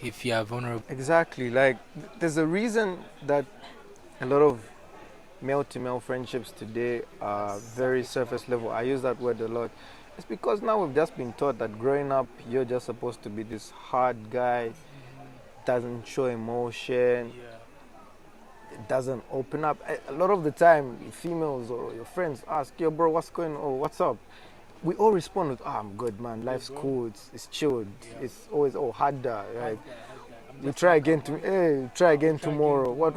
if you are vulnerable. Exactly. Like, there's a reason that a lot of male to male friendships today are very surface level. I use that word a lot. It's because now we've just been taught that growing up, you're just supposed to be this hard guy, doesn't show emotion, doesn't open up. A lot of the time, females or your friends ask, yo, bro, what's going on? Oh, what's up? We all respond with, I'm good, man. Life's cool. It's chilled. It's always, harder. Like, you try again try again tomorrow. What?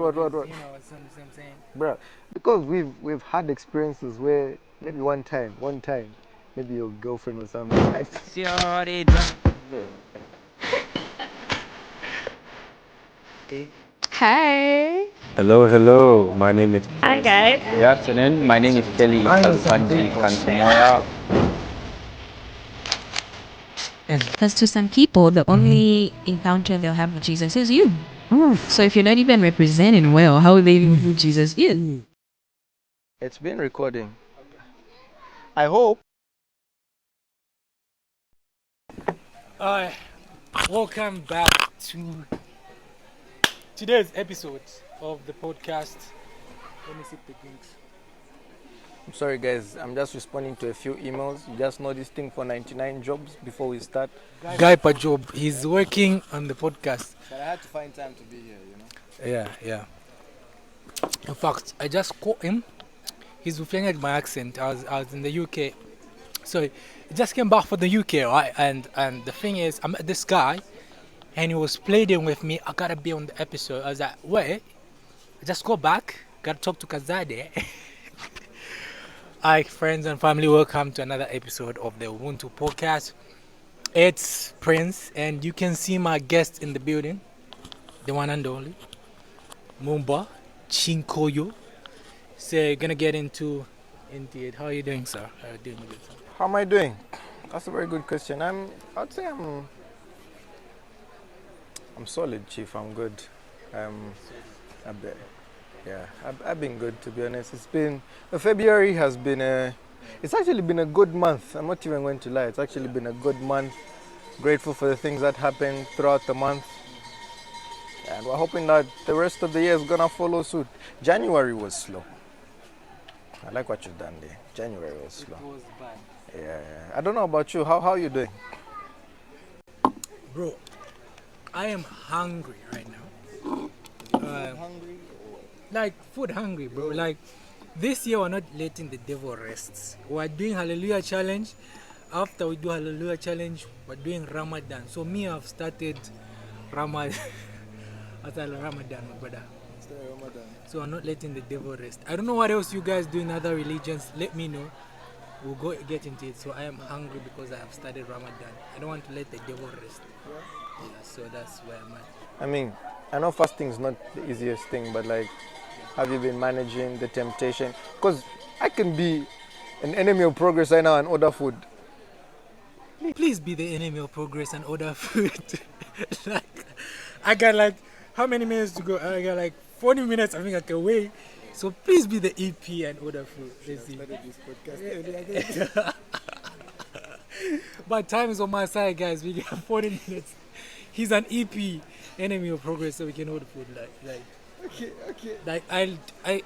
Bro, because we've had experiences where maybe one time, maybe your girlfriend or something. Hi. Hello, hello. My name is. Hi, guys. Good afternoon. My name is Kelly Alpanji Kansamoya. Because to some people, the only encounter they'll have with Jesus is you. So if you're not even representing well, how will they know who Jesus is? It's been recording. I hope. Welcome back to today's episode of the podcast. Let me sip the drinks. I'm sorry, guys. I'm just responding to a few emails. You just know this thing for 99 jobs before we start. Guy Pajob, he's working on the podcast. But I had to find time to be here, you know. Yeah. In fact, I just caught him. He's looking at my accent. I was in the UK. So he just came back from the UK, right? And the thing is, I met this guy and he was pleading with me, I gotta be on the episode. I was like, wait, just go back, gotta talk to Kazade. Hi, friends and family, welcome to another episode of the Ubuntu podcast. It's Prince, and you can see my guest in the building, the one and only, Mumba Chinkoyo. So, gonna get into it. How are you doing, sir? How are you doing, good, sir? How am I doing? That's a very good question. I'd say I'm solid, Chief. I'm good. I bet. Yeah, I've been good, to be honest. February has been it's actually been a good month. I'm not even going to lie. It's actually been a good month. Grateful for the things that happened throughout the month. And we're hoping that the rest of the year is gonna follow suit. January was slow. I like what you've done there. January was slow. It was bad. Yeah. I don't know about you. How are you doing? Bro, I am hungry right now. Hungry? Like food hungry, bro. Like this year we're not letting the devil rest. We're doing Hallelujah challenge. After we do Hallelujah challenge, we're doing Ramadan. So me, I've started Ramadan. Ramadan, my brother. So I'm not letting the devil rest. I don't know what else you guys do in other religions. Let me know. We'll go get into it. So I am hungry because I have started Ramadan. I don't want to let the devil rest. Yeah, so that's where I'm at. I mean, I know fasting is not the easiest thing, but like, have you been managing the temptation? Because I can be an enemy of progress right now and order food. Please be the enemy of progress and order food. Like, I got like, how many minutes to go? I got like 40 minutes. I think I can wait. So please be the EP and order food. Let's see. But time is on my side, guys. We got 40 minutes. He's an EP, enemy of progress, so we can order food. Okay. Like I,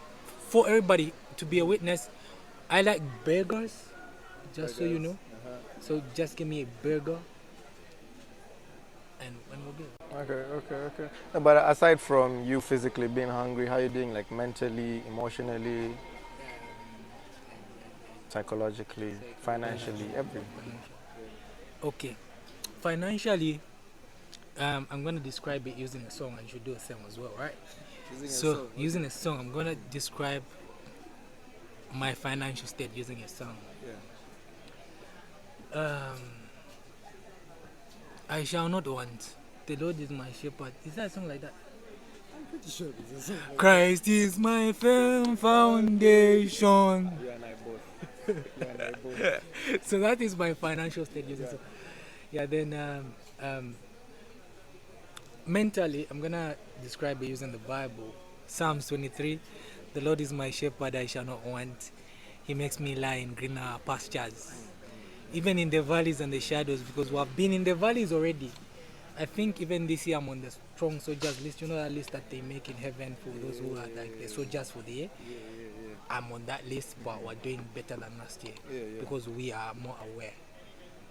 for everybody to be a witness, I like burgers. Just so you know. So just give me a burger, and we'll good. Okay. No, but aside from you physically being hungry, how are you doing? Like mentally, emotionally, psychologically, financially, everything. Okay, financially, I'm gonna describe it using a song, and you should do a song as well, right? Using a song, I'm gonna describe my financial state using a song. I shall not want. The Lord is my shepherd. Is that a song like that? I'm pretty sure it's a song. Christ is my firm foundation. You and I both. So that is my financial state using song. Yeah, then mentally, I'm gonna describe it using the Bible. Psalms 23. The Lord is my shepherd, I shall not want. He makes me lie in greener pastures. Even in the valleys and the shadows, because we have been in the valleys already. I think even this year I'm on the strong soldiers list. You know that list that they make in heaven for those who are like the soldiers for the year. I'm on that list, but we're doing better than last year because we are more aware.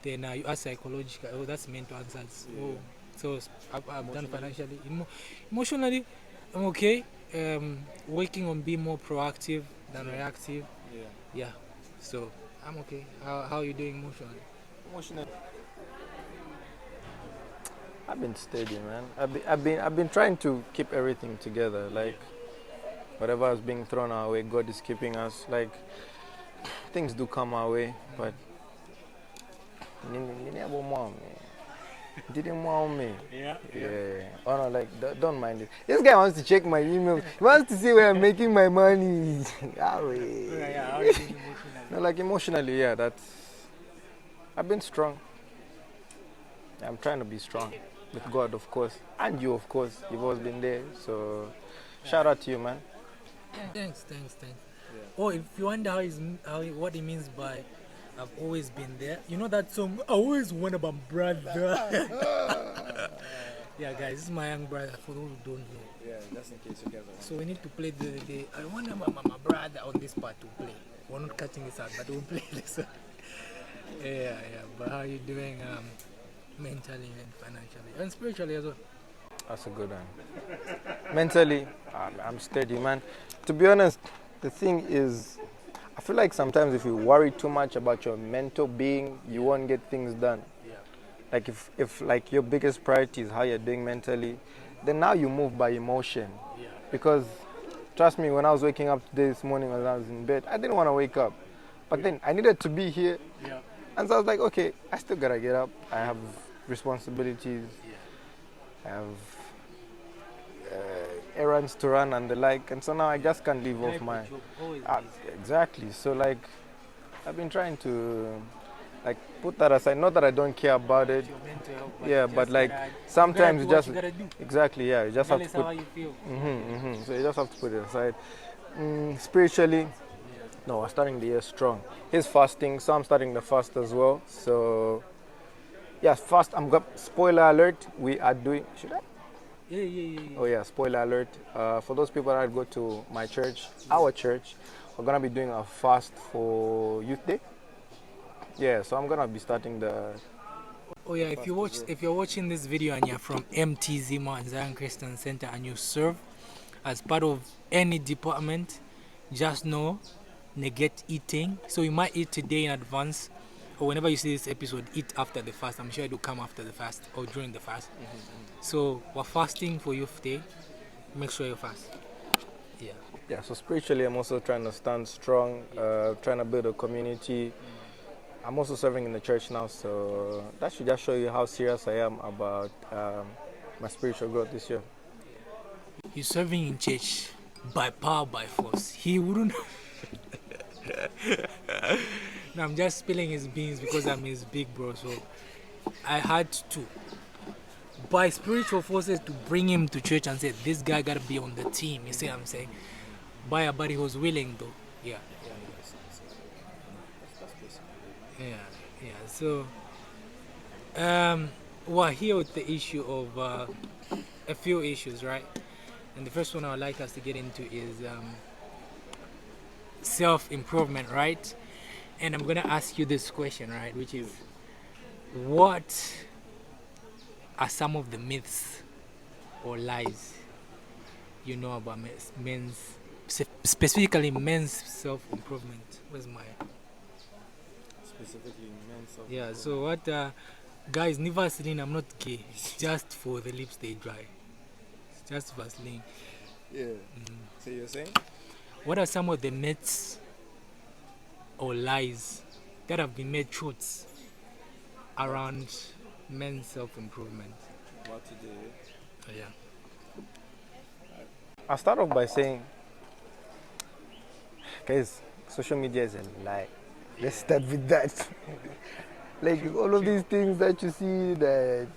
Then you ask psychological. Oh, that's mental answers. Oh, so I've done financially, emotionally. I'm okay. Working on being more proactive than reactive. Yeah. So I'm okay. How are you doing emotionally? Emotional. I've been steady, man. I've been trying to keep everything together. Like whatever is being thrown our way, God is keeping us. Like things do come our way, but didn't want me. Yeah. Oh no, like don't mind it. This guy wants to check my email. He wants to see where I'm making my money. How are you doing emotionally? No, like emotionally, yeah. I've been strong. I'm trying to be strong with God, of course, and you, of course. You've always been there. So, shout out to you, man. Thanks. Oh, if you wonder what he means by I've always been there, you know that song, I always wonder about brother. Yeah, guys, this is my young brother for those who don't know. Yeah, that's in case you guys are. So we need to play the I wonder about my brother on this part to play. We're not cutting this out, but we'll play this. Yeah. But how are you doing mentally and financially and spiritually as well? That's a good one. Mentally, I'm steady, man. To be honest, the thing is, I feel like sometimes if you worry too much about your mental being, you won't get things done. Yeah. Like if like your biggest priority is how you're doing mentally, then now you move by emotion. Yeah. Because trust me, when I was waking up today this morning when I was in bed, I didn't want to wake up. But then I needed to be here. Yeah. And so I was like, okay, I still gotta get up. I have responsibilities. I have errands to run and the like. And so now I just can't leave off my... exactly. So like, I've been trying to like put that aside. Not that I don't care about it. Yeah, but like sometimes you just... Exactly, yeah. You just have to put... how you feel. So you just have to put it aside. Spiritually, no, we're starting the year strong. He's fasting, so I'm starting the fast as well. So, yes, fast. Spoiler alert, we are doing... Should I? Yeah. Oh yeah, spoiler alert. For those people that go to my church, our church, we're going to be doing a fast for Youth Day. Yeah, so I'm going to be starting the... Oh yeah, if you're watching this video and you're from MTZ, Mount Zion Christian Center, and you serve as part of any department, just know, negate eating. So you might eat today in advance, or whenever you see this episode, eat after the fast. I'm sure it will come after the fast or during the fast. So we're fasting for Youth Day. Make sure you fast. Yeah, so spiritually I'm also trying to stand strong, trying to build a community. I'm also serving in the church now, so that should just show you how serious I am about my spiritual growth this year. You're serving in church by power, by force. He wouldn't... No, I'm just spilling his beans because I'm his big bro, so I had to, by spiritual forces, to bring him to church and say, this guy gotta be on the team. You see what I'm saying? But he was willing though. Yeah. So, we're here with the issue of a few issues, right? And the first one I would like us to get into is self-improvement, right? And I'm gonna ask you this question, right? Which is, what are some of the myths or lies you know about specifically men's self-improvement? Where's my... Specifically men's self-improvement. Yeah, so what, guys, never Vaseline, I'm not gay. It's just for the lips stay dry. It's just Vaseline. Yeah. So you're saying? What are some of the myths or lies that have been made truths around men's self-improvement? What to do? Yeah. I'll start off by saying, guys, social media is a lie. Let's start with that. Like all of these things that you see, that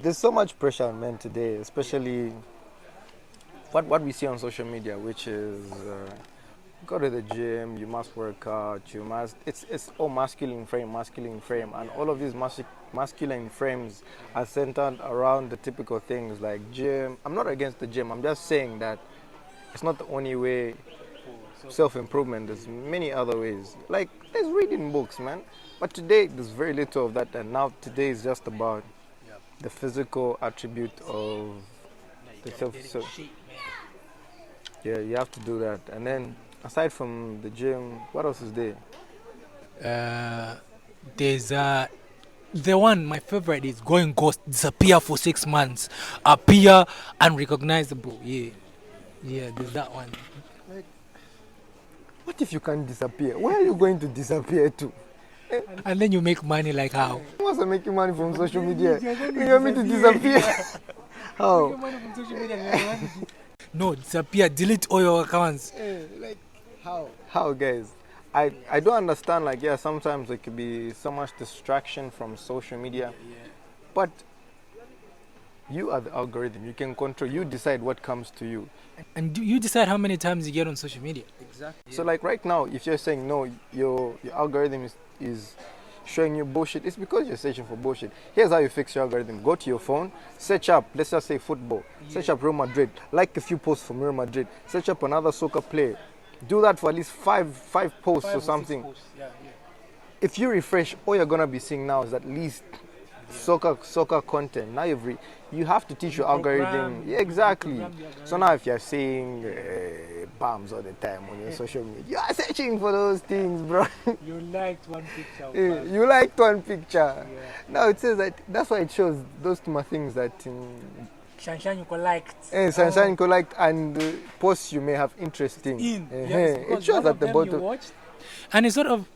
there's so much pressure on men today, especially what we see on social media, which is go to the gym, you must work out, it's all masculine frame, and all of these masculine frames are centered around the typical things like gym. I'm not against the gym. I'm just saying that it's not the only way self-improvement. There's many other ways. Like there's reading books, man. But today there's very little of that, and now today is just about the physical attribute of the self. So, yeah, you have to do that. And then aside from the gym, what else is there? There's the one, my favorite is going ghost, disappear for 6 months, appear unrecognizable. Yeah, there's that one. What if you can't disappear? Where are you going to disappear to? And then you make money like how? You must be making money from social media. You want me to disappear? How? No, disappear, delete all your accounts. Like, how? How, guys? I don't understand. Like, yeah, sometimes there could be so much distraction from social media, but you are the algorithm. You can control. You decide what comes to you. And you decide how many times you get on social media. Exactly. So, like right now, if you're saying no, your algorithm is showing you bullshit, it's because you're searching for bullshit. Here's how you fix your algorithm. Go to your phone, search up, let's just say football, search up Real Madrid, like a few posts from Real Madrid, search up another soccer player. Do that for at least five posts or something. If you refresh, all you're gonna be seeing now is at least soccer content. Now you have to teach your algorithm. Yeah, exactly. So now if you're seeing bombs all the time on your social media, you are searching for those things, bro. You liked one picture. You liked one picture. Now it says that's why it shows those two things that Shanshan you liked. Sunshine you liked and posts you may have interest in. It shows at the bottom. And it's sort of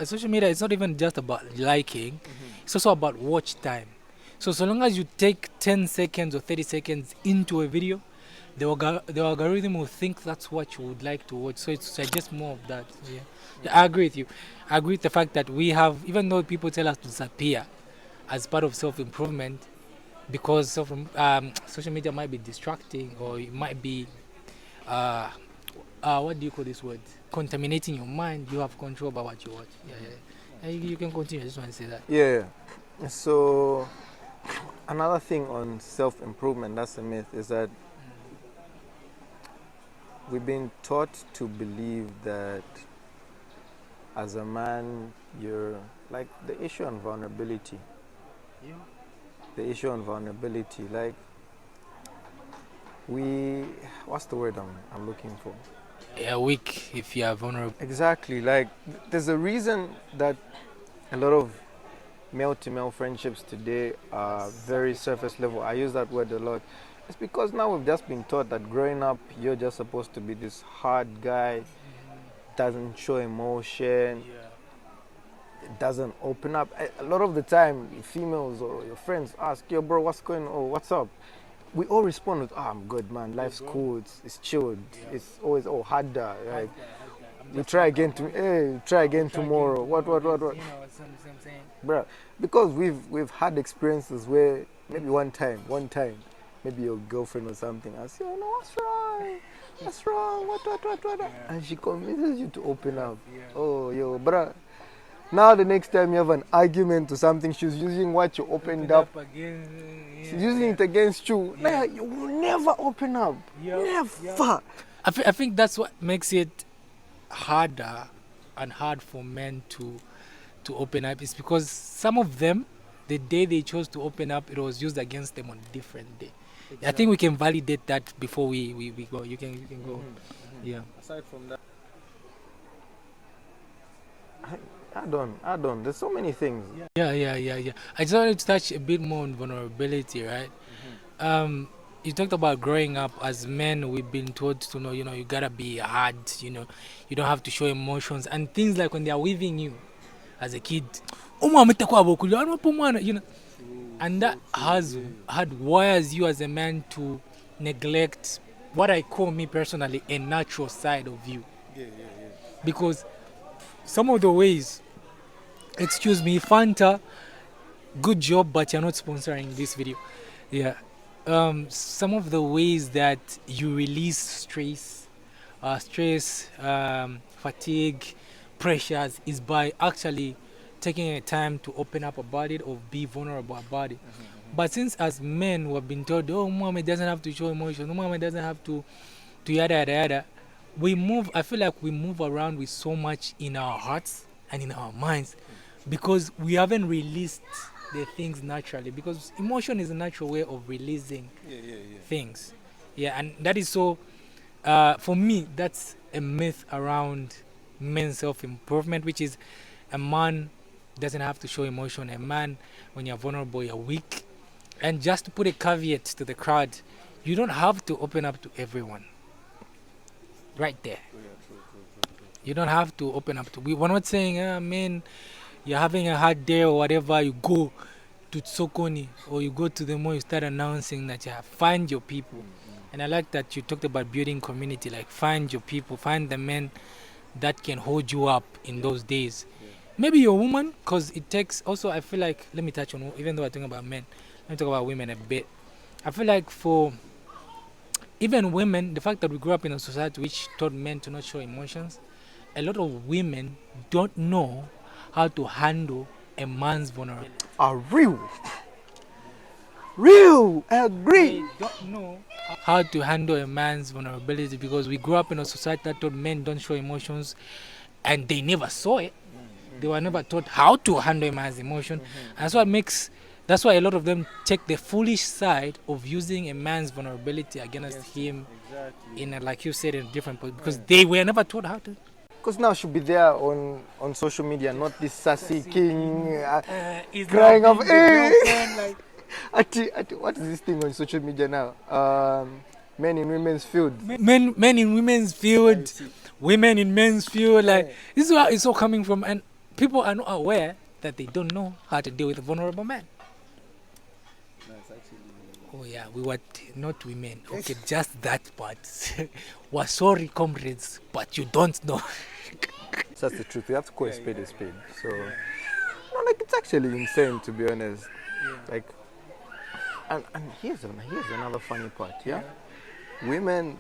social media. It's not even just about liking. It's also about watch time. So long as you take 10 seconds or 30 seconds into a video, the algorithm will think that's what you would like to watch. So it's just more of that. Yeah, I agree with you. I agree with the fact that we have, even though people tell us to disappear as part of self-improvement, because social media might be distracting, or it might be what do you call this word? Contaminating your mind. You have control over what you watch. You can continue. I just want to say that. Yeah. So another thing on self-improvement, that's a myth, is that we've been taught to believe that as a man, you're like the issue on vulnerability. The issue on vulnerability, like what's the word I'm looking for? Weak if you are vulnerable. Exactly. Like there's a reason that a lot of male-to-male friendships today are very surface level. I use that word a lot. It's because now we've just been taught that growing up, you're just supposed to be this hard guy, doesn't show emotion, doesn't open up. A lot of the time, females or your friends ask, yo, bro, what's going on? Oh, what's up? We all respond with, I'm good, man. Life's cool. It's chilled. It's always, harder. Like, we try again tomorrow. What? You know, what I'm saying? Bruh, because we've had experiences where maybe one time, maybe your girlfriend or something asks, yo, no, what's wrong? What? And she convinces you to open up. Oh, yo, bruh. Now the next time you have an argument or something, she's using what you opened up. She's using it against you. Now you will never open up. Never. I think that's what makes it harder and hard for men to open up, is because some of them, the day they chose to open up, it was used against them on a different day. Exactly. I think we can validate that before we go. You can go. Yeah. Aside from that, I don't. There's so many things. Yeah. I just wanted to touch a bit more on vulnerability, right? You talked about growing up as men. We've been taught to know, you gotta be hard. You don't have to show emotions and things like when they are waving you as a kid. And that wires you as a man to neglect what I call, me personally, a natural side of you. Because some of the ways, excuse me, Fanta, good job, but you're not sponsoring this video. Some of the ways that you release stress, fatigue, pressures is by actually taking a time to open up about it or be vulnerable about it. But since as men we have been told, oh, Muhammad doesn't have to show emotion, Muhammad doesn't have to yada yada yada, I feel like we move around with so much in our hearts and in our minds because we haven't released the things naturally, because emotion is a natural way of releasing things. Yeah, and that is so, for me, that's a myth around men's self-improvement, which is a man doesn't have to show emotion. A man, when you're vulnerable, you're weak. And just to put a caveat to the crowd, you don't have to open up to everyone. Right there. You don't have to open up to. We're not saying, man, you're having a hard day or whatever, you go to Sokoni or you go to the mall, you start announcing that you have find your people. And I like that you talked about building community, like find your people, find the men that can hold you up in those days. Maybe you're a woman, because it takes also, I feel like, let me touch on, even though I'm talking about men, let me talk about women a bit. I feel like for even women, the fact that we grew up in a society which taught men to not show emotions, a lot of women don't know how to handle a man's vulnerability. Real, I agree. They don't know how to handle a man's vulnerability because we grew up in a society that taught men don't show emotions and they never saw it. They were never taught how to handle a man's emotion. And that's why a lot of them take the foolish side of using a man's vulnerability against him in a, like you said, in a different point, because they were never taught how to. Because now she'll be there on social media, not this sassy king Is crying now of, being the girlfriend, like, what is this thing on social media now? Men in women's field. men in women's field, women in men's field, like this is where it's all coming from, and people are not aware that they don't know how to deal with a vulnerable man. Oh yeah, we were not women. Okay, just that part. We're sorry, comrades, but you don't know. That's the truth. We have to call a spade a spade. So, no, like it's actually insane, to be honest. Like, and here's another funny part. Yeah, women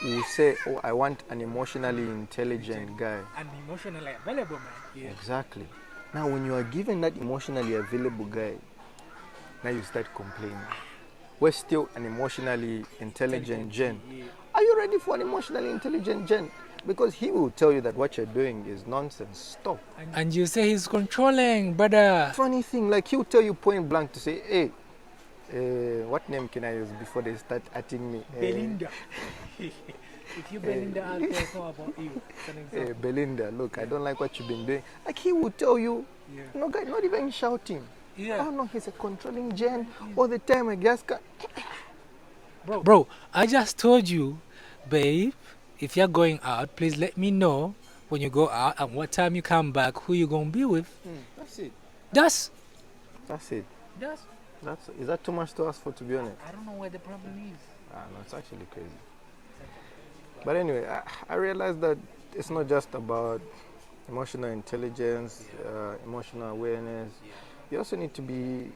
will say, "Oh, I want an emotionally intelligent guy." And emotionally available man. Yeah. Exactly. Now, when you are given that emotionally available guy, now you start complaining. We're still an emotionally intelligent gen. Yeah. Are you ready for an emotionally intelligent gen? Because he will tell you that what you're doing is nonsense. Stop. And you say he's controlling, brother. Funny thing, like he'll tell you point blank to say, hey, what name can I use before they start atting me? Belinda. If you Belinda, I'll tell about you. Hey, Belinda, look, I don't like what you've been doing. Like he will tell you, no guy, not even shouting. Yeah. Oh no, he's a controlling gen. All the time I just can't. Bro, I just told you, babe, if you're going out, please let me know when you go out and what time you come back, who you gonna be with. That's it. That's it. Is that too much to ask for, to be honest? I don't know what the problem is. No, it's actually crazy. But anyway, I realized that it's not just about emotional intelligence, emotional awareness. You also need to be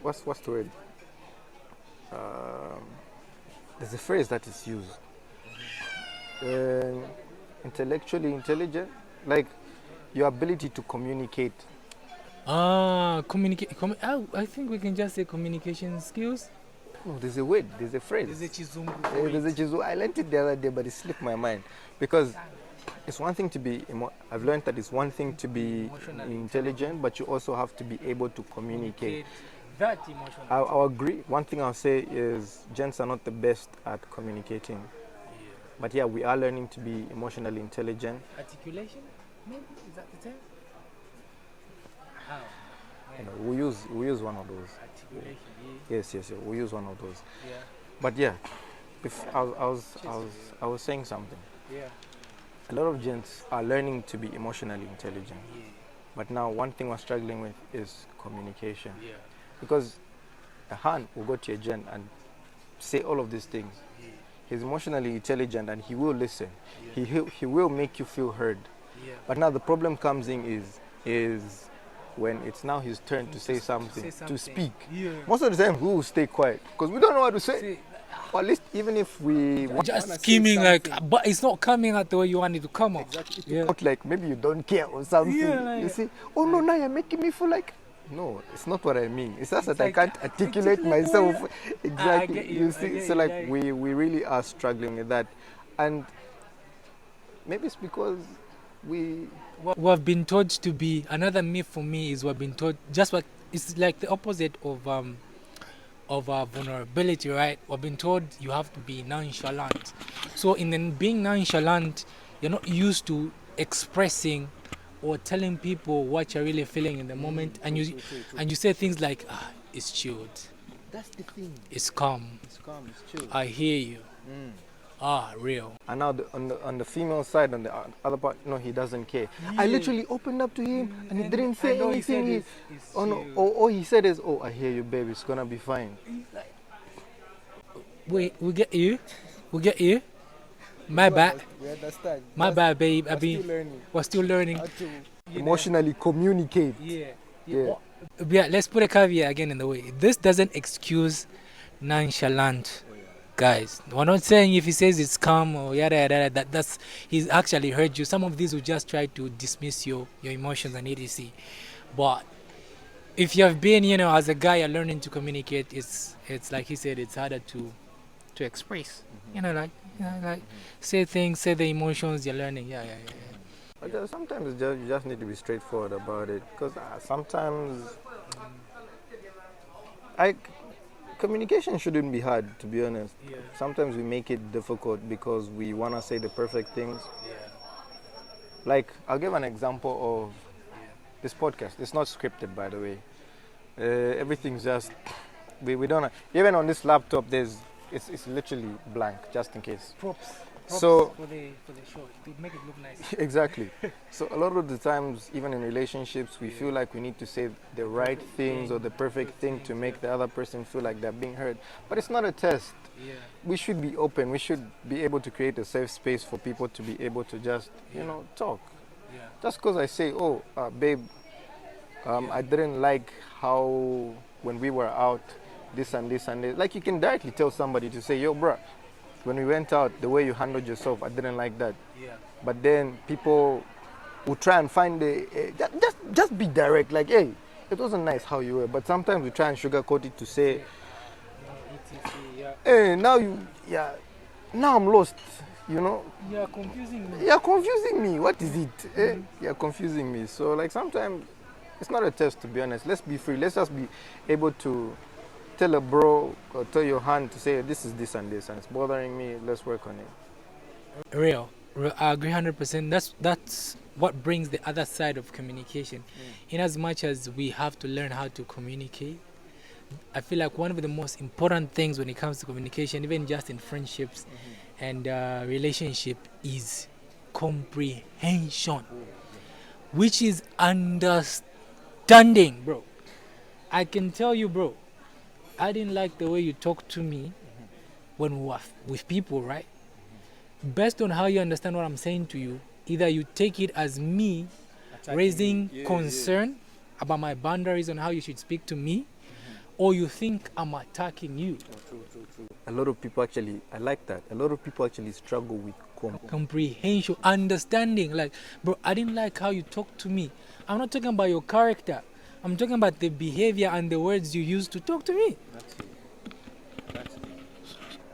what's the word? There's a phrase that is used. Intellectually intelligent, like your ability to communicate. Communicate. I think we can just say communication skills. No, there's a word, there's a phrase. There's a chizungu. There's a chizungu. I learned it the other day, but it slipped my mind because it's one thing to be. I've learned that it's one thing to be intelligent, but you also have to be able to communicate. That emotional. I'll agree. One thing I'll say is gents are not the best at communicating. But yeah, we are learning to be emotionally intelligent. Articulation, maybe, is that the term? How? You know, we use one of those. Articulation, Yes, we use one of those. yeah. But yeah, I was saying something. Yeah. A lot of gents are learning to be emotionally intelligent. Yeah. But now one thing we're struggling with is communication. Yeah. Because a hand will go to a gent and say all of these things. Yeah. He's emotionally intelligent and he will listen. Yeah. He will make you feel heard. Yeah. But now the problem comes in is when it's now his turn to say something, to speak. Yeah. Most of the time we will stay quiet because we don't know what to say. Or at least even if we want Just wanna say scheming like, something. but it's not coming out the way you want it to come out. Exactly. Yeah. out like maybe you don't care or something. Yeah, like- you see, oh no, now you're making me feel like. No, it's not what I mean. It's just It's that like, I can't articulate myself exactly. get you, I see, get so you, like yeah. we really are struggling with that, and maybe it's because we We've been taught to be, another myth for me is we've been taught just what it's like the opposite of vulnerability, right? We've been told you have to be nonchalant. So in the being nonchalant, you're not used to expressing or telling people what you're really feeling in the moment, and you say things like, it's chilled, That's the thing. it's calm, It's calm, it's chill. I hear you, real. and now on the female side, on the other part, no, he doesn't care. I literally opened up to him, and he didn't say anything. Oh no, all he said is, "Oh, I hear you, babe. It's gonna be fine." We get you, my bad, We understand. my bad, babe. I We're still mean, learning we're still learning. how to. Emotionally communicate. Yeah. Yeah. Yeah, let's put a caveat again in the way. This doesn't excuse nonchalant guys. We're not saying if he says it's calm or yada yada yada, that's he's actually hurt you. Some of these will just try to dismiss your emotions and etc. But if you have been, as a guy, you're learning to communicate, it's like he said, it's harder to express. Say things, say the emotions you're learning. Yeah. But sometimes you just need to be straightforward about it, because sometimes communication shouldn't be hard, to be honest. Yeah. Sometimes we make it difficult because we want to say the perfect things. Like, I'll give an example of this podcast. It's not scripted, by the way. Everything's just we don't even on this laptop. It's literally blank, just in case. Props. So- for the show, to make it look nice. Exactly. So a lot of the times, even in relationships, we feel like we need to say the right things or the perfect thing to make the other person feel like they're being heard. But it's not a test. Yeah. We should be open. We should be able to create a safe space for people to be able to just, talk. Yeah. Just because I say, babe, I didn't like how when we were out, this and this and this. Like, you can directly tell somebody to say, yo, bruh, when we went out, the way you handled yourself, I didn't like that. Yeah. But then people will try and find just be direct. Like, hey, it wasn't nice how you were. But sometimes we try and sugarcoat it to say, hey, now I'm lost. You're confusing me. You're confusing me. What is it? You're confusing me. So, like, sometimes it's not a test, to be honest. Let's be free. Let's just be able to tell a bro or tell your hand to say, this is this and this, and it's bothering me. Let's work on it. Real. I agree 100%. That's what brings the other side of communication. In as much as we have to learn how to communicate, I feel like one of the most important things when it comes to communication, even just in friendships and relationship, is comprehension, which is understanding, bro. I can tell you, bro, I didn't like the way you talked to me when we were with people, right? Based on how you understand what I'm saying to you, either you take it as me raising concern about my boundaries on how you should speak to me, or you think I'm attacking you. A lot of people actually, I like that. A lot of people actually struggle with Comprehension, understanding. Like, bro, I didn't like how you talked to me. I'm not talking about your character. I'm talking about the behavior and the words you use to talk to me.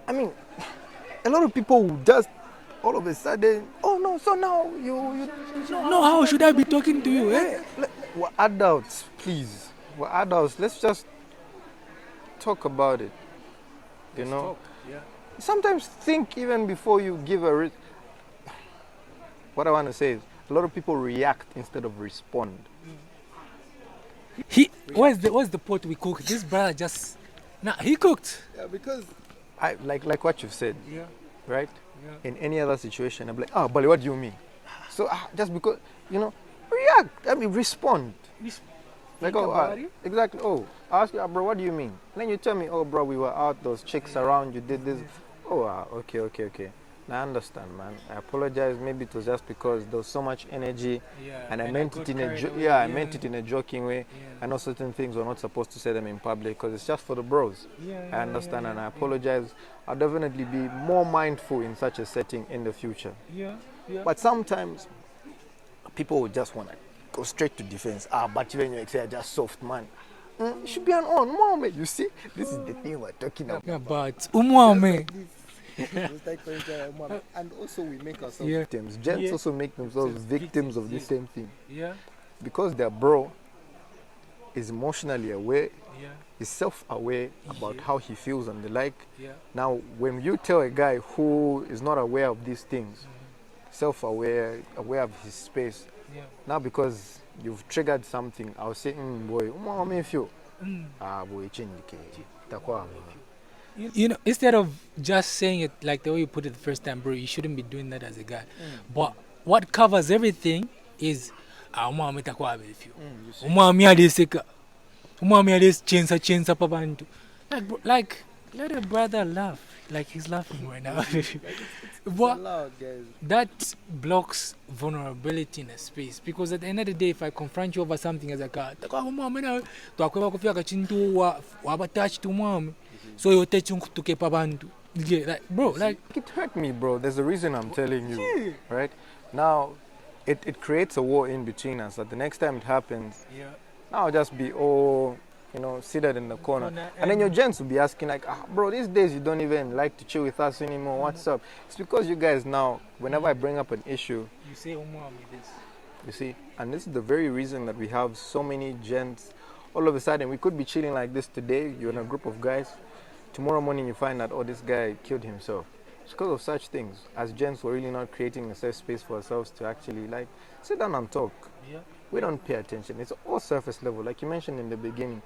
I mean, a lot of people will just all of a sudden, oh no, so now you No, how should I be talking to you? Eh? we're adults, please. We're adults. Let's just talk about it. Sometimes think even before you give what I want to say is, a lot of people react instead of respond. What's the pot we cook? This brother just he cooked. Yeah, because I like what you've said, Yeah. right? Yeah. In any other situation, I'm like, Bali, what do you mean? So just because react. I mean, respond. Like, about it. exactly. Oh, I ask you, bro, what do you mean? And then you tell me, oh, bro, we were out, those chicks around, you did this. Oh, okay. I understand, man. I apologize. Maybe it was just because there was so much energy, Yeah. and I meant got it in carried away, I meant it in a joking way. Yeah. I know certain things we're not supposed to say them in public because it's just for the bros. Yeah, I understand, and I apologize. I'll definitely be more mindful in such a setting in the future. Yeah. Yeah. But sometimes people would just want to go straight to defense. But when you say just soft, man. You should be an on moment. You see, this is the thing we're talking about. Yeah, but umwame. It's like for instance, and also we make ourselves Yeah. Victims. Gents Yeah. also make themselves victims of the yeah. same thing Yeah. because their bro is emotionally aware, Yeah. is self-aware about Yeah. how he feels and the like. Yeah. Now, when you tell a guy who is not aware of these things, self-aware, aware of his space, Yeah. now because you've triggered something, I'll say, boy, I feel. Mm. Boy, change the You know, instead of just saying it like the way you put it the first time, bro, you shouldn't be doing that as a guy. But what covers everything is umwami itakuwa abefyo. Umwami aliseka. Umwami chensa pabantu. Like let a brother laugh. Like he's laughing right now. But allowed, guys. that blocks vulnerability in a space because at the end of the day, if I confront you over something as a guy, so you touch to keep abantu. Yeah, like bro, like It hurt me, bro. There's a reason I'm telling you, right? Now, it creates a war in between us. That the next time it happens, yeah, now I'll just be seated in the corner. Corner And then your and- gents will be asking like, bro, these days you don't even like to chill with us anymore. What's up? It's because you guys now, whenever I bring up an issue, you say umwami this. you see, and this is the very reason that we have so many gents. All of a sudden, we could be chilling like this today. You're in a group of guys. Tomorrow morning, you find out, this guy killed himself. It's because of such things. As gents, we're really not creating a safe space for ourselves to actually sit down and talk. Yeah. We don't pay attention. It's all surface level. Like you mentioned in the beginning,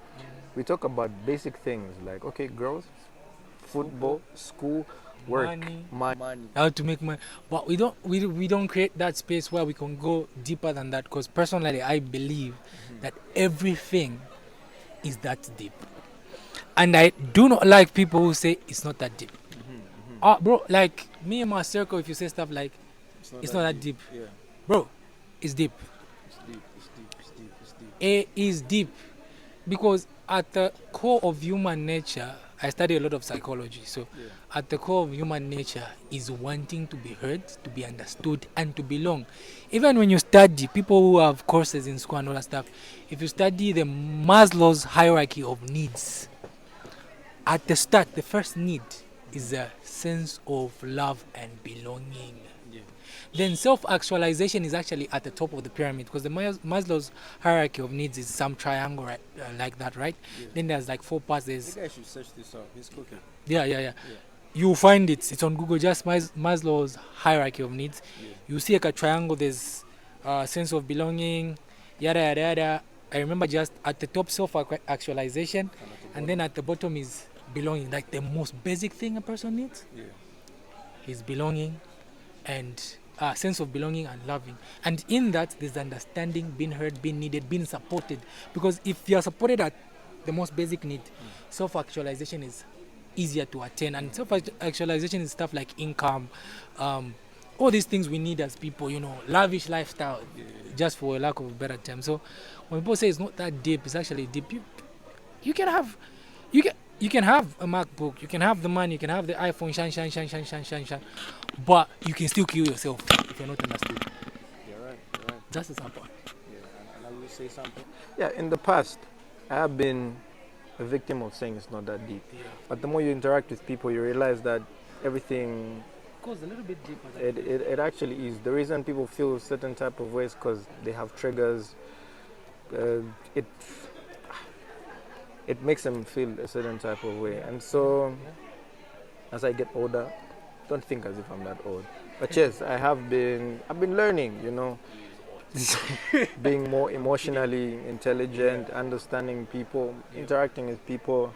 we talk about basic things like, okay, girls, football, school, work, Money. Money. How to make money, but we don't create that space where we can go deeper than that. Because personally, I believe that everything is that deep, and I do not like people who say it's not that deep. Bro, like me in my circle, if you say stuff like it's not that deep, Yeah. bro, it's deep. It's deep. It's deep. It's deep. It's deep. It is deep because at the core of human nature, I study a lot of psychology. So Yeah. at the core of human nature is wanting to be heard, to be understood, and to belong. Even when you study, people who have courses in school and all that stuff, if you study the Maslow's hierarchy of needs, at the start, the first need is a sense of love and belonging. Yeah. Then self-actualization is actually at the top of the pyramid because the Maslow's hierarchy of needs is some triangle right, like that, right? Yeah. Then there's like 4 parts. You There's guys should search this up. He's cooking. yeah. You find it. It's on Google. Just Maslow's hierarchy of needs. Yeah. You see like a triangle. There's sense of belonging, yada yada yada. I remember just at the top self-actualization, and then at the bottom is belonging. Like the most basic thing a person needs Yeah. is belonging, and sense of belonging and loving. And in that, there's understanding, being heard, being needed, being supported. Because if you are supported at the most basic need, self-actualization is easier to attain. And self-actualization is stuff like income, all these things we need as people, lavish lifestyle, just for a lack of a better term. So when people say it's not that deep, it's actually deep. You can have a MacBook, you can have the money, you can have the iPhone, shine, but you can still kill yourself if you're not understood. You're right. That's the simple. Yeah. And I will say something. Yeah, in the past, I have been a victim of saying it's not that deep. Yeah. But the more you interact with people, you realize that everything, Goes a little bit deeper. it actually is. The reason people feel certain type of ways because they have triggers. It makes them feel a certain type of way. And so, as I get older, don't think as if I'm that old. But yes, I've been learning, being more emotionally intelligent, understanding people, interacting with people.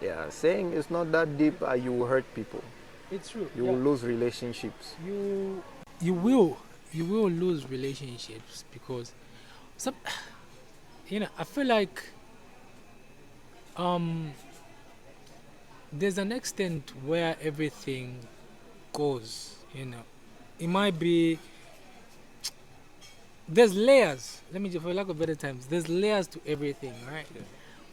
Yeah, saying it's not that deep, you will hurt people. It's true. You will lose relationships. You will lose relationships because I feel like there's an extent where everything goes, you know. It might be there's layers. Let me just, for lack of better terms, there's layers to everything, right?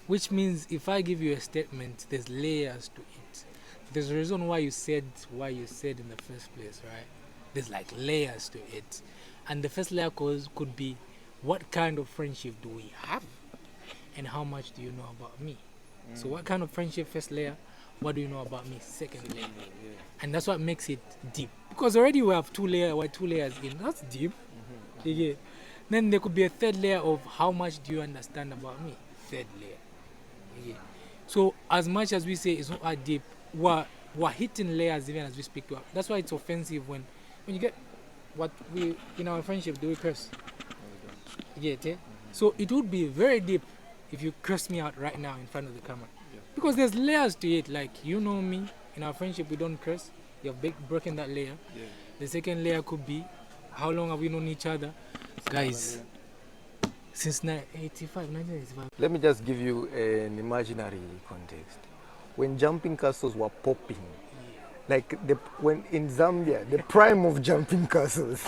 Which means if I give you a statement, there's layers to it. There's a reason why you said in the first place, right? There's like layers to it. And the first layer could be, what kind of friendship do we have? And how much do you know about me? So what kind of friendship, first layer? What do you know about me, second layer? And that's what makes it deep. Because already we have two layers in. That's deep. Yeah. Then there could be a third layer of how much do you understand about me? Third layer. Yeah. So as much as we say it's not that deep, we're hitting layers even as we speak to. That's why it's offensive when you get what we in our friendship do we curse. Yeah. So it would be very deep if you curse me out right now in front of the camera. Because there's layers to it. Like, you know me, in our friendship we don't curse. You've broken that layer. The second layer could be, how long have we known each other? Guys, since 1985. Let me just give you an imaginary context. When jumping castles were popping, like when in Zambia, the prime of jumping castles,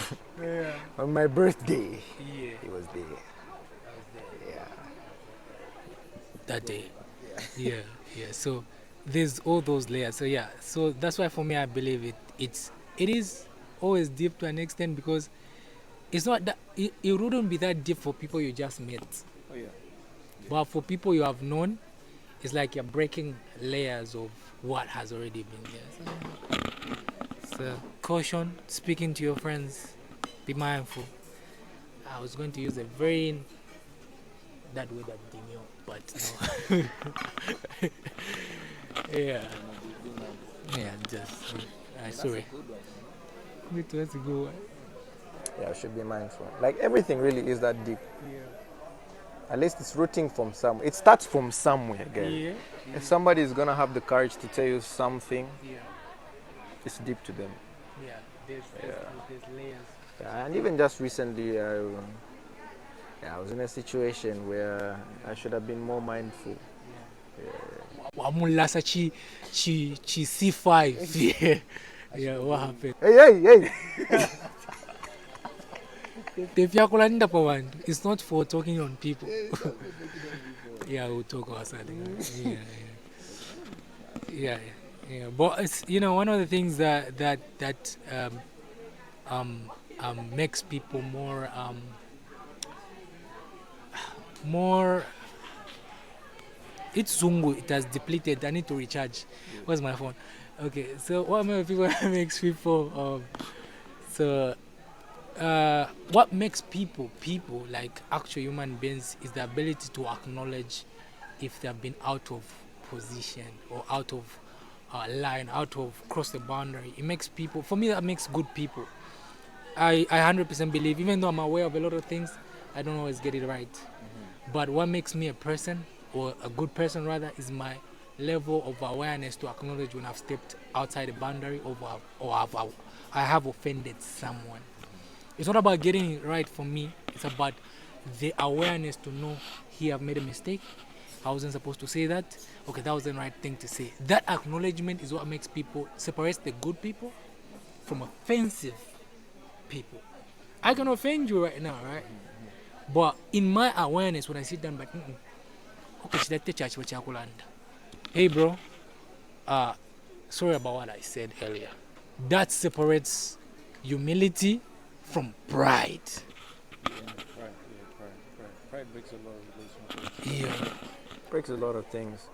on my birthday, he was there. That day. Yeah. So there's all those layers. So yeah. So that's why for me I believe it is always deep to an extent, because it's not that it wouldn't be that deep for people you just met. But for people you have known, it's like you're breaking layers of what has already been there. So caution, speaking to your friends, be mindful. I was going to use a very that word that demure, but no. Sorry. That's a good one. Yeah, I should be mindful. Like everything really is that deep. At least it's rooting from somewhere. It starts from somewhere, guys. If somebody is gonna have the courage to tell you something, it's deep to them. There's layers. Yeah, and even just recently, I was in a situation where I should have been more mindful. Wamulasa chi C5. Yeah, what happened? Hey! It's not for talking on people. Yeah, we'll talk outside. Yeah. But it's, one of the things that makes people more. It's Zungu. It has depleted. I need to recharge. Where's my phone? Okay. So what makes people what makes people like actual human beings is the ability to acknowledge if they have been out of position or out of line, out of cross the boundary. It makes people, for me, that makes good people. I 100% believe, even though I'm aware of a lot of things, I don't always get it right. But what makes me a person, or a good person rather, is my level of awareness to acknowledge when I've stepped outside the boundary or I have offended someone. It's not about getting it right for me. It's about the awareness to know, here I've made a mistake. I wasn't supposed to say that. Okay, that was the right thing to say. That acknowledgement is what makes people, separates the good people from offensive people. I can offend you right now, right? But in my awareness, when I sit down, hey bro, sorry about what I said earlier. That separates humility from pride. Pride breaks a lot of relationships. Breaks a lot of things.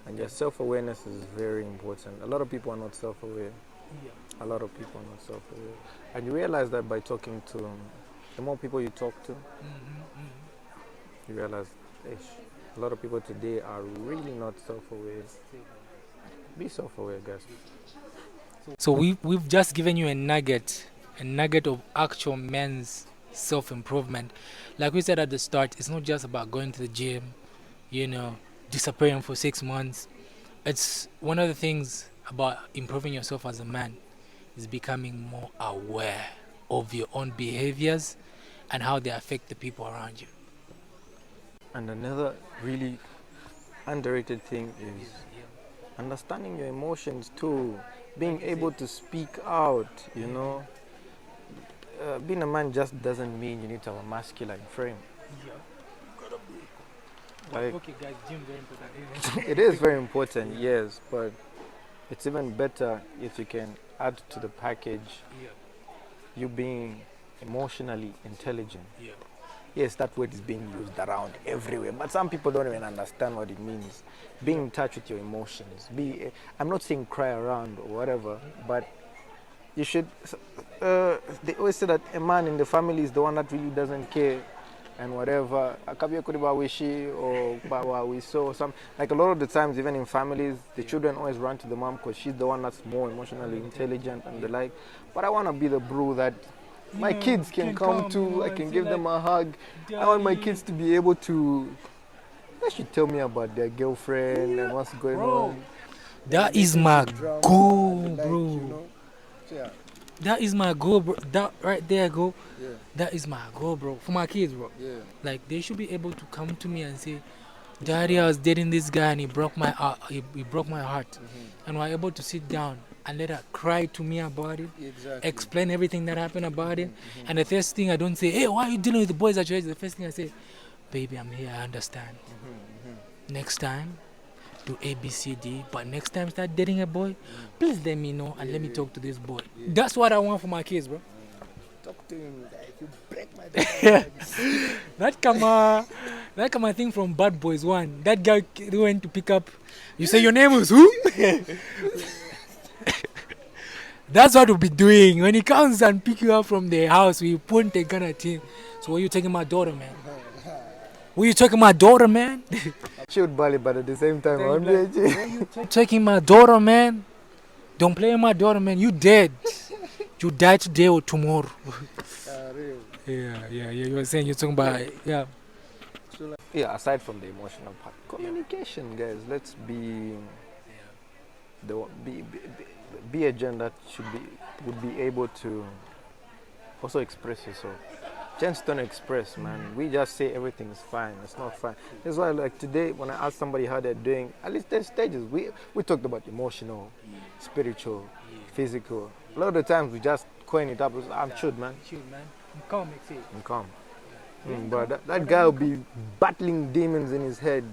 And your self-awareness is very important. A lot of people are not self-aware. A lot of people are not self-aware. And you realize that by talking to, the more people you talk to, you realize, a lot of people today are really not self-aware. Be self-aware, guys. So we've just given you a nugget of actual men's self-improvement. Like we said at the start, it's not just about going to the gym, disappearing for 6 months. It's one of the things about improving yourself as a man is becoming more aware of your own behaviors and how they affect the people around you. And another really underrated thing is understanding your emotions too, being able to speak out, you know. Being a man just doesn't mean you need to have a masculine frame. Yeah. Like, Okay, guys, gym very important. Isn't it? it is very important, yes, but it's even better if you can add to the package Yeah, you being emotionally intelligent. yeah. Yes, that word is being used around everywhere, but some people don't even understand what it means. Being in touch with your emotions. I'm not saying cry around or whatever, but you should. They always say that a man in the family is the one that really doesn't care and whatever. Akabia kuriba wishi or bawa wiso or some. Like a lot of the times, even in families, the children always run to the mom because she's the one that's more emotionally intelligent and the like. But I want to be the bro that my Yeah, kids can come to. you know, I and can say give them like, a hug. I want my "Daddy." kids to be able to. They should tell me about their girlfriend and what's going Bro, on. that is Listen to my drums goal, and the like, bro. you know. So, yeah, That is my goal, bro. That right there, go. yeah, That is my goal, bro. For my kids, bro. yeah. Like they should be able to come to me and say, "Daddy, I was dating this guy and he broke my he broke my heart," Mm-hmm. and we're able to sit down and let her cry to me about it, Exactly. explain everything that happened about it. And the first thing I don't say, "Hey, why are you dealing with the boys at your age?" The first thing I say, "Baby, I'm here. I understand. Next time, do A, B, C, D. But next time, start dating a boy, please let me know and let me talk to this boy." That's what I want for my kids, bro. Talk to him like you break my daughter. That come thing from Bad Boys 1. That guy who went to pick up. You say your name is who? That's what we'll be doing. When he comes and pick you up from the house, we point a gun at him. So were you taking my daughter, man? Were you taking my daughter, man? Chilled Bali, but at the same time, I'm Taking my daughter, man? Don't play with my daughter, man. You dead. You die today or tomorrow. Real. Yeah. You were saying you're talking about yeah. Yeah, aside from the emotional part, communication, guys. Let's be be a gen that would be able to also express yourself. Gents don't express, man. We just say everything's fine. It's not fine. That's why, like today, when I asked somebody how they're doing, at least there's stages. We talked about emotional, spiritual, physical. A lot of the times we just coin it up. I'm chilled, man. Shoot, man. Come, make it. I'm calm. But that guy will be battling demons in his head.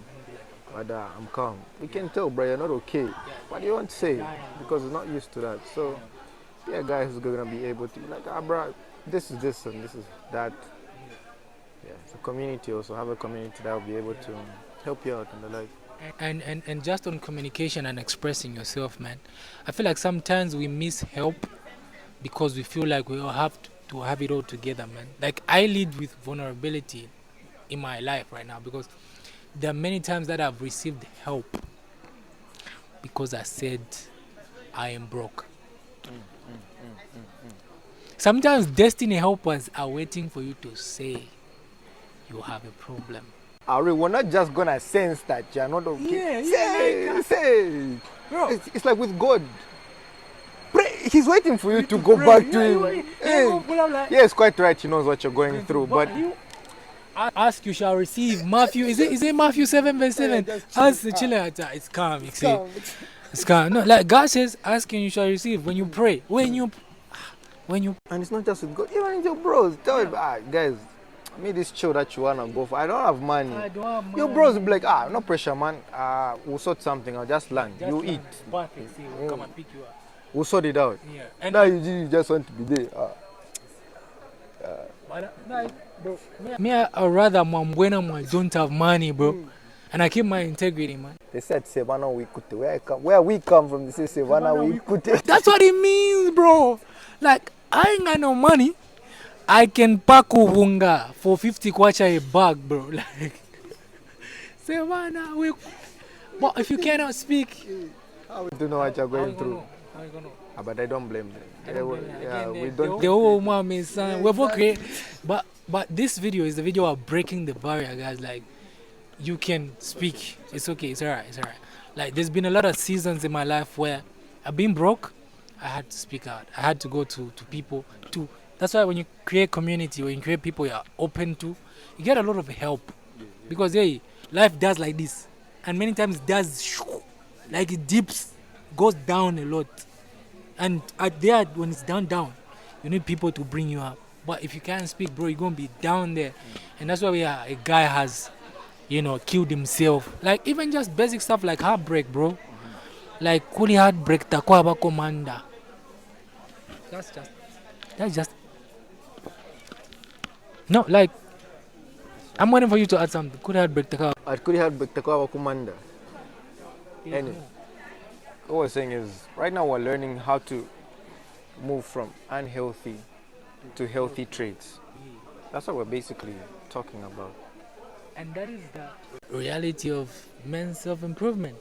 But I'm calm. We can tell, bro, you're not okay. What do you want to say? Because he's not used to that. So, be a guy who's gonna be able to be like, bro, this is this and this is that. Yeah, it's a community also. Have a community that will be able to help you out and the like. And just on communication and expressing yourself, man. I feel like sometimes we miss help because we feel like we all have to have it all together, man. Like I lead with vulnerability in my life right now because there are many times that I've received help because I said I am broke. Sometimes destiny helpers are waiting for you to say you have a problem. We're not just gonna sense that you're not okay. Yeah, Say. Bro. It's like with God. Pray. He's waiting for you to go back to him. Hey. Yeah, it's quite right. He knows what you're going through, but you ask, you shall receive. Matthew, is it Matthew 7:7? just Ask the children, it's calm. You see, Come. it's calm. No, like God says, ask and you shall receive. When you pray, when you, and it's not just with God, even with your bros. Tell him, guys, me this chill that you wanna go for. I don't have money. I don't have Your money. bros will be like, no pressure, man. We'll sort something. I'll just land. Just You like, eat. Perfect. See, we'll come and pick you up. We'll sort it out. Yeah. And Now you just want to be there. bro, me, I rather I don't have money, bro, and I keep my integrity, man. They said Savannah we could where we come from. They say Savannah we could. That's what it means, bro. Like I ain't got no money. I can pack uvunga for 50 kwacha a bag, bro. Like, Savannah, but if you cannot speak, I don't know what you're how you going gonna through. know? How you gonna know? But I don't blame them. We The don't. whole mommy son. We're both great, but this video is the video of breaking the barrier, guys. Like, you can speak. It's okay. It's alright. It's alright. Like, there's been a lot of seasons in my life where I've been broke. I had to speak out. I had to go to people. That's why when you create community, when you create people you're open to, you get a lot of help. Because hey, life does like this, and many times it does Like it dips, goes down a lot. And at there, when it's down, you need people to bring you up. But if you can't speak, bro, you're gonna be down there. And that's why a guy has, killed himself. Like even just basic stuff like heartbreak, bro. Like kuli heartbreak takwaba commander. That's just no, like I'm waiting for you to add something. Kuli heartbreak takwaba. At Kuri Heartbreak Takawa Kumanda. Anyway, what we're saying is, right now we're learning how to move from unhealthy to healthy traits. That's what we're basically talking about. And that is the reality of men's self-improvement.